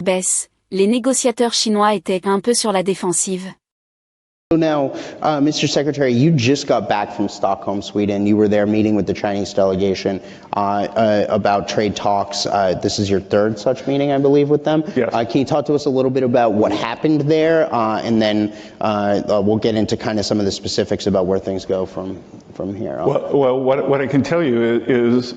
Baisse, les négociateurs chinois étaient un peu sur la défensive. So now, Mr. Secretary, you just got back from Stockholm, Sweden. You were there meeting with the Chinese delegation about trade talks. This is your third such meeting, I believe, with them. Yes. Can you talk to us a little bit about what happened there, and then we'll get into kind of some of the specifics about where things go from here on. Well, what I can tell you is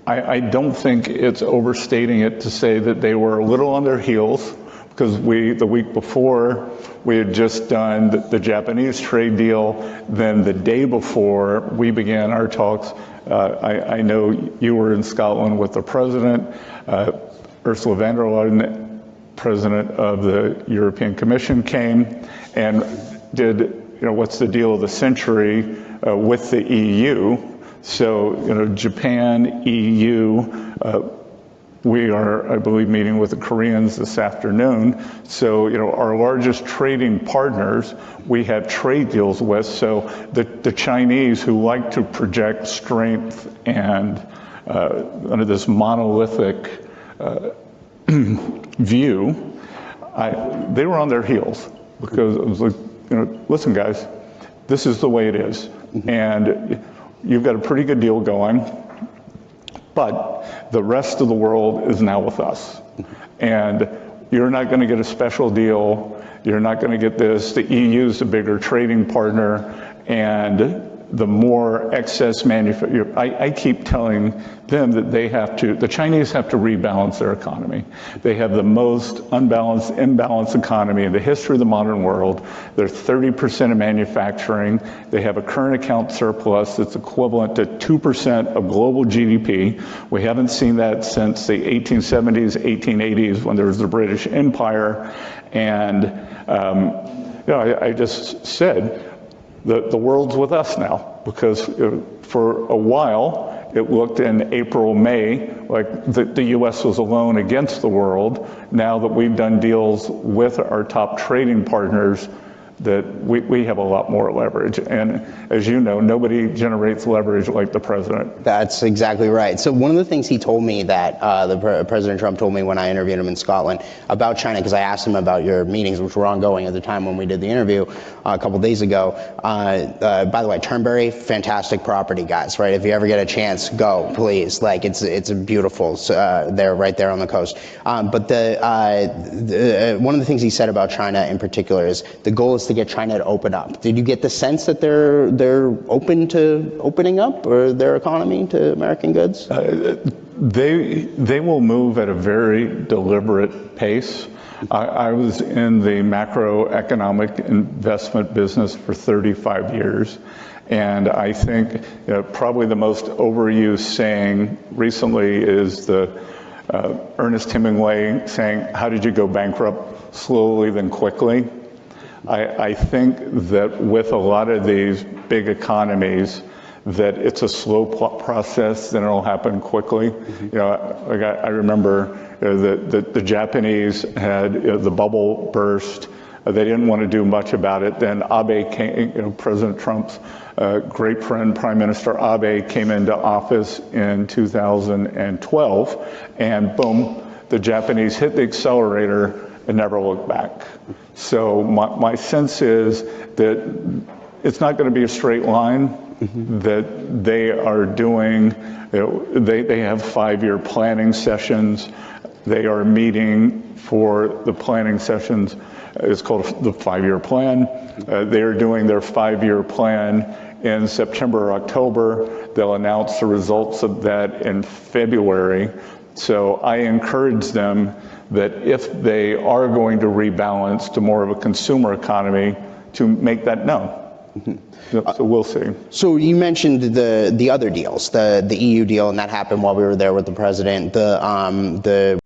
I don't think it's overstating it to say that they were a little on their heels, because the week before, we had just done the Japanese trade deal. Then the day before we began our talks, I know you were in Scotland with the president, Ursula von der Leyen, president of the European Commission, came and did, what's the deal of the century with the EU. So, Japan, EU, we are, I believe, meeting with the Koreans this afternoon. So, our largest trading partners, we have trade deals with. So the Chinese, who like to project strength and under this monolithic view, they were on their heels, because it was like, listen, guys, this is the way it is. And you've got a pretty good deal going, but the rest of the world is now with us. And you're not going to get a special deal. You're not going to get this. The EU is a bigger trading partner, and the more excess manufacturing. I keep telling them that the Chinese have to rebalance their economy. They have the most imbalanced economy in the history of the modern world. They're 30% of manufacturing. They have a current account surplus that's equivalent to 2% of global GDP. We haven't seen that since the 1870s, 1880s, when there was the British Empire. And I just said, the world's with us now, because for a while it looked in April, May, like the US was alone against the world. Now that we've done deals with our top trading partners, that we have a lot more leverage. And as you know, nobody generates leverage like the president. That's exactly right. So one of the things he told me that President Trump told me when I interviewed him in Scotland about China, because I asked him about your meetings, which were ongoing at the time when we did the interview a couple days ago. By the way, Turnberry, fantastic property, guys, right? If you ever get a chance, go, please. Like, it's a beautiful, they're right there on the coast. But one of the things he said about China in particular is the goal is to get China to open up. Did you get the sense that they're open to opening up, or their economy, to American goods? They will move at a very deliberate pace. I was in the macroeconomic investment business for 35 years. And I think probably the most overused saying recently is the Ernest Hemingway saying, "How did you go bankrupt? Slowly, then quickly." I think that with a lot of these big economies, that it's a slow process, then it'll happen quickly. Like I remember the Japanese had the bubble burst. They didn't want to do much about it. Then Abe came, President Trump's great friend, Prime Minister Abe, came into office in 2012, and boom, the Japanese hit the accelerator and never looked back. So my sense is that it's not going to be a straight line. That they are doing, they have 5-year planning sessions. They are meeting for the planning sessions. It's called the 5-year plan. They are doing their 5-year plan in September or October. They'll announce the results of that in February. So I encourage them that if they are going to rebalance to more of a consumer economy, to make that known. So we'll see. So you mentioned the other deals, the EU deal, and that happened while we were there with the president. The